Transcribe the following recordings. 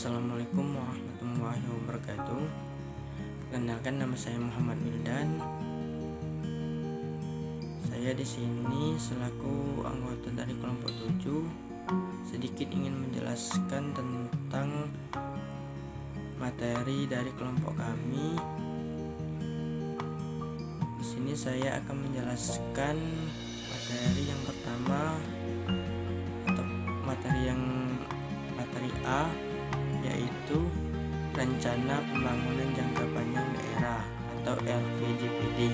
Assalamualaikum warahmatullahi wabarakatuh. Perkenalkan, nama saya Muhammad Wildan. Saya di sini selaku anggota dari kelompok 7 sedikit ingin menjelaskan tentang materi dari kelompok kami. Di sini saya akan menjelaskan materi yang pertama atau materi A, yaitu Rencana Pembangunan Jangka Panjang Daerah atau RPJPD.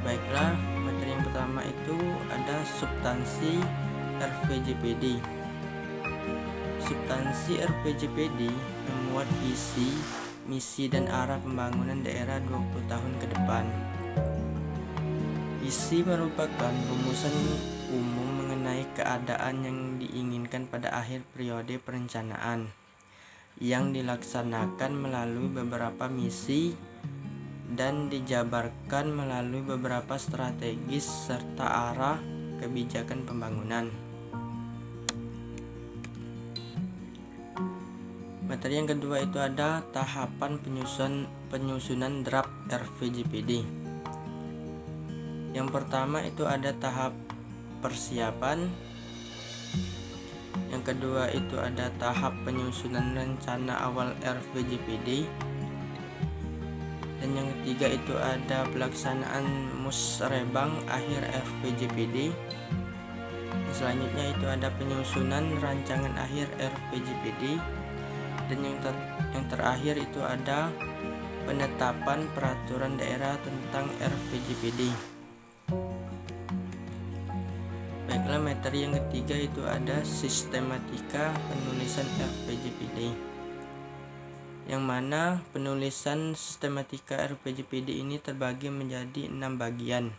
Baiklah, materi yang pertama itu ada substansi RPJPD. Substansi RPJPD memuat visi, misi, dan arah pembangunan daerah 20 tahun ke depan. Visi merupakan rumusan umum mengenai keadaan yang diinginkan pada akhir periode perencanaan yang dilaksanakan melalui beberapa misi dan dijabarkan melalui beberapa strategis serta arah kebijakan pembangunan. Materi yang kedua itu ada tahapan penyusunan draft RPJPD. Yang pertama itu ada tahap persiapan, yang kedua itu ada tahap penyusunan rencana awal RPJPD, dan yang ketiga itu ada pelaksanaan musrebang akhir RPJPD. Selanjutnya itu ada penyusunan rancangan akhir RPJPD, dan yang terakhir itu ada penetapan peraturan daerah tentang RPJPD. Baiklah, materi yang ketiga itu ada sistematika penulisan RPJPD, yang mana penulisan sistematika RPJPD ini terbagi menjadi 6 bagian.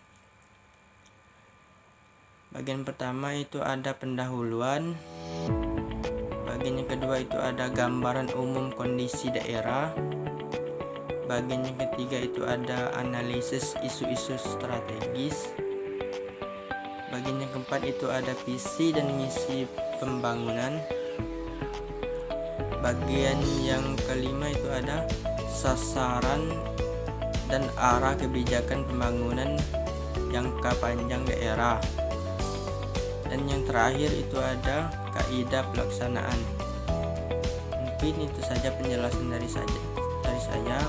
Bagian pertama itu ada pendahuluan, bagian yang kedua itu ada gambaran umum kondisi daerah, bagian yang ketiga itu ada analisis isu-isu strategis, bagian yang keempat itu ada visi dan misi pembangunan, bagian yang kelima itu ada sasaran dan arah kebijakan pembangunan jangka panjang daerah, dan yang terakhir itu ada kaidah pelaksanaan. Mungkin itu saja penjelasan dari saya.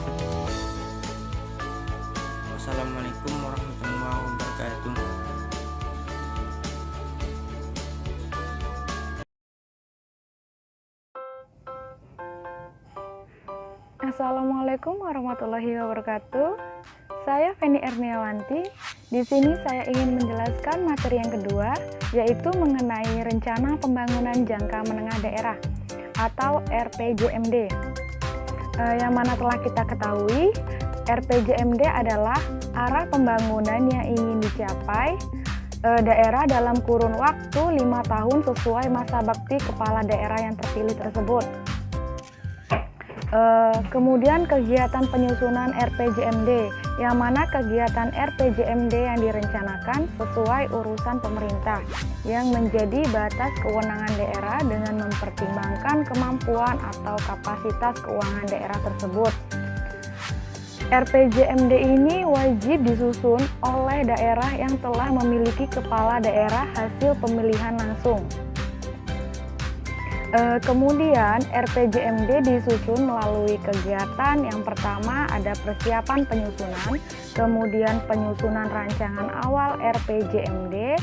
Wassalamualaikum warahmatullahi wabarakatuh. Assalamualaikum warahmatullahi wabarakatuh. Saya Feni Erniawanti. Di sini saya ingin menjelaskan materi yang kedua, yaitu mengenai Rencana Pembangunan Jangka Menengah Daerah atau RPJMD. Yang mana telah kita ketahui, RPJMD adalah arah pembangunan yang ingin dicapai daerah dalam kurun waktu 5 tahun sesuai masa bakti kepala daerah yang terpilih tersebut. Kemudian kegiatan penyusunan RPJMD, yang mana kegiatan RPJMD yang direncanakan sesuai urusan pemerintah yang menjadi batas kewenangan daerah dengan mempertimbangkan kemampuan atau kapasitas keuangan daerah tersebut. RPJMD ini wajib disusun oleh daerah yang telah memiliki kepala daerah hasil pemilihan langsung. Kemudian RPJMD disusun melalui kegiatan yang pertama ada persiapan penyusunan, kemudian penyusunan rancangan awal RPJMD,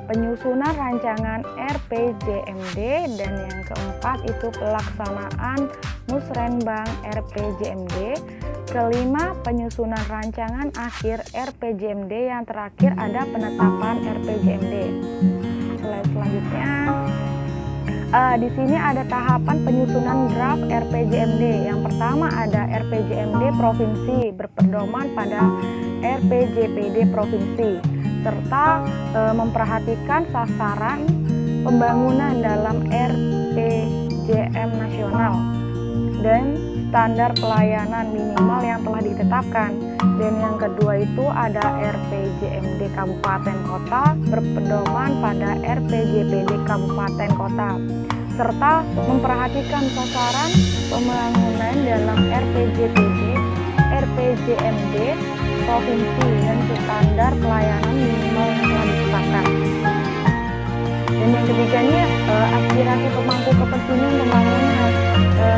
penyusunan rancangan RPJMD, dan yang keempat itu pelaksanaan musrenbang RPJMD, kelima penyusunan rancangan akhir RPJMD, yang terakhir ada penetapan RPJMD. Slide selanjutnya. Di sini ada tahapan penyusunan draft RPJMD. Yang pertama ada RPJMD provinsi berpedoman pada RPJPD provinsi, serta memperhatikan sasaran pembangunan dalam RPJM nasional dan standar pelayanan minimal yang telah ditetapkan. Dan yang kedua itu ada RPJMD kabupaten kota berpedoman pada RPJPD Kabupaten Kota, serta memperhatikan sasaran pembangunan dalam RPJPD, RPJMD, provinsi dan standar pelayanan minimal yang telah ditetapkan. Dan yang ketiganya, aspirasi pemangku kepentingan pembangunan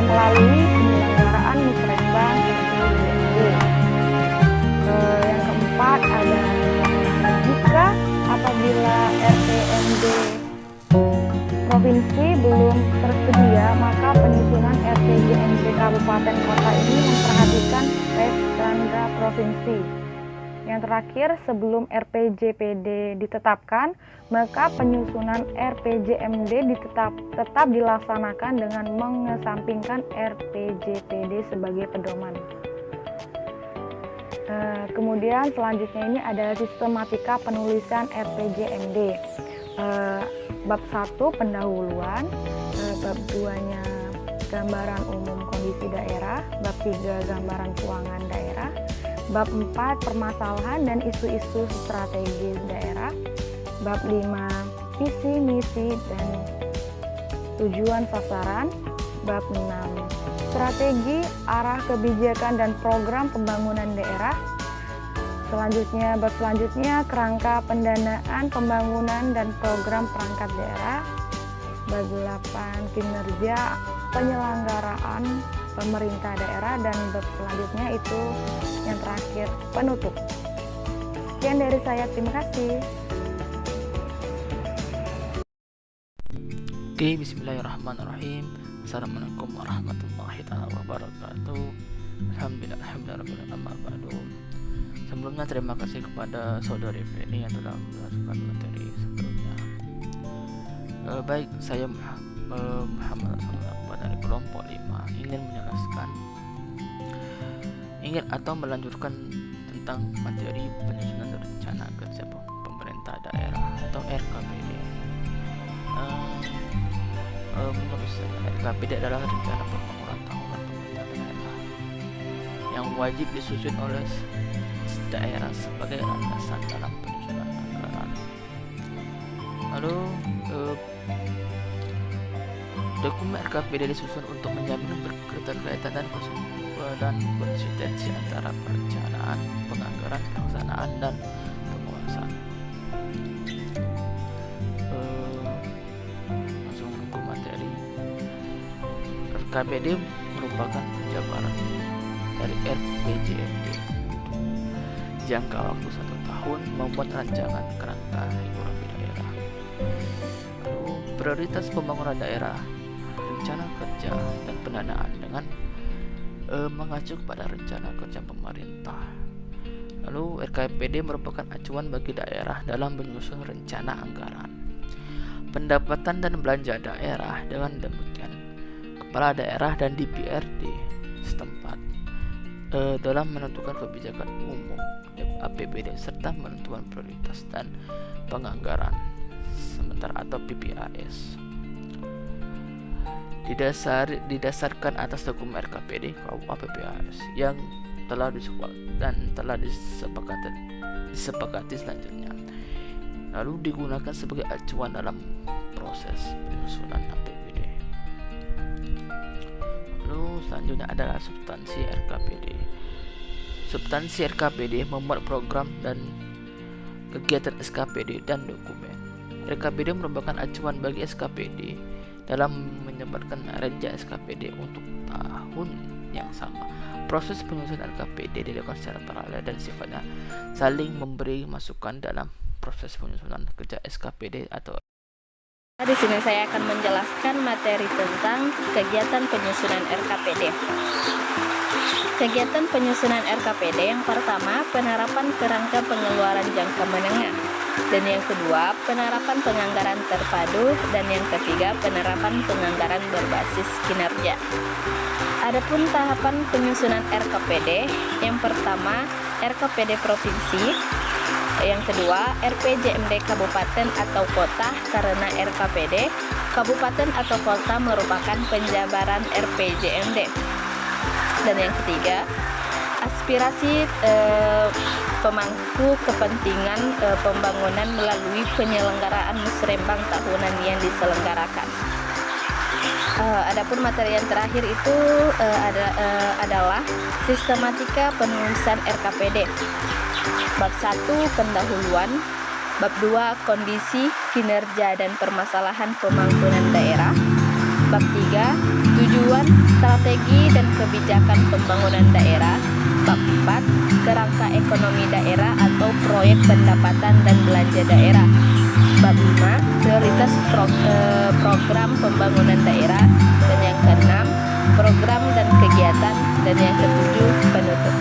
melalui penyelenggaraan musrenbang RPJMD. Yang keempat ada jika apabila RPMD provinsi belum tersedia, maka penyusunan RPJMD Kabupaten Kota ini memperhatikan standar provinsi. Yang terakhir, sebelum RPJPD ditetapkan, maka penyusunan RPJMD tetap dilaksanakan dengan mengesampingkan RPJPD sebagai pedoman. Kemudian selanjutnya ini ada sistematika penulisan RPJMD. Bab 1 pendahuluan, bab 2-nya gambaran umum kondisi daerah, bab 3 gambaran keuangan daerah, bab 4 permasalahan dan isu-isu strategis daerah, bab 5 visi misi dan tujuan sasaran, bab 6 strategi arah kebijakan dan program pembangunan daerah. Selanjutnya, bab selanjutnya kerangka pendanaan pembangunan dan program perangkat daerah. Bab 8 kinerja penyelenggaraan pemerintah daerah, dan bab selanjutnya itu yang terakhir penutup. Sekian dari saya, terima kasih. Oke, bismillahirrahmanirrahim. Assalamualaikum warahmatullahi wabarakatuh. Alhamdulillah, amma ba'du. Sebelumnya terima kasih kepada saudari Feni yang telah menjelaskan materi sebelumnya. Baik, saya Muhammad Rasulullah dari kelompok 5 ingin atau melanjutkan tentang materi penyusunan rencana kerja pemerintah daerah atau RKPD. Menurut saya, RKPD adalah rencana pembangunan tahunan pemerintah daerah yang wajib disusun oleh daerah sebagai landasan dalam penyusunan anggaran. Lalu dokumen RKPD disusun untuk menjamin keterkaitan dan konsistensi antara perencanaan, penganggaran, pelaksanaan, dan penguasaan. Langsung ke materi. RKPD merupakan penjabaran dari RPJMD. Jangka waktu 1 tahun membuat rancangan kerangka ekonomi daerah. Lalu, prioritas pembangunan daerah, rencana kerja dan pendanaan dengan mengacu pada rencana kerja pemerintah. Lalu RKPD merupakan acuan bagi daerah dalam menyusun rencana anggaran, pendapatan dan belanja daerah. Dengan demikian, kepala daerah dan DPRD setempat dalam menentukan kebijakan umum APBD serta menentukan prioritas dan penganggaran sementara atau PPAS. Didasarkan atas dokumen RKPD KUA PPAS yang telah disepakati selanjutnya, lalu digunakan sebagai acuan dalam proses penyusunan APBD. Lalu selanjutnya adalah substansi RKPD. Substansi RKPD memuat program dan kegiatan SKPD dan dokumen. RKPD merupakan acuan bagi SKPD dalam menyebarkan rencana SKPD untuk tahun yang sama. Proses penyusunan RKPD dilakukan secara paralel dan sifatnya saling memberi masukan dalam proses penyusunan kerja SKPD atau. Di sini saya akan menjelaskan materi tentang kegiatan penyusunan RKPD. Kegiatan penyusunan RKPD yang pertama, penerapan kerangka pengeluaran jangka menengah, dan yang kedua, penerapan penganggaran terpadu, dan yang ketiga, penerapan penganggaran berbasis kinerja. Adapun tahapan penyusunan RKPD, yang pertama RKPD provinsi, yang kedua RPJMD kabupaten atau kota, karena RKPD kabupaten atau kota merupakan penjabaran RPJMD. Dan yang ketiga, aspirasi pemangku kepentingan pembangunan melalui penyelenggaraan musrembang tahunan yang diselenggarakan. Adapun materi yang terakhir itu adalah sistematika penulisan RKPD. Bab 1 pendahuluan, bab 2 kondisi, kinerja dan permasalahan pembangunan daerah, bab 3 tujuan, strategi dan kebijakan pembangunan daerah, bab 4 kerangka ekonomi daerah atau proyek pendapatan dan belanja daerah, bab 5 prioritas program pembangunan daerah, dan yang ke-6 program dan kegiatan, dan yang ke-7 penutup.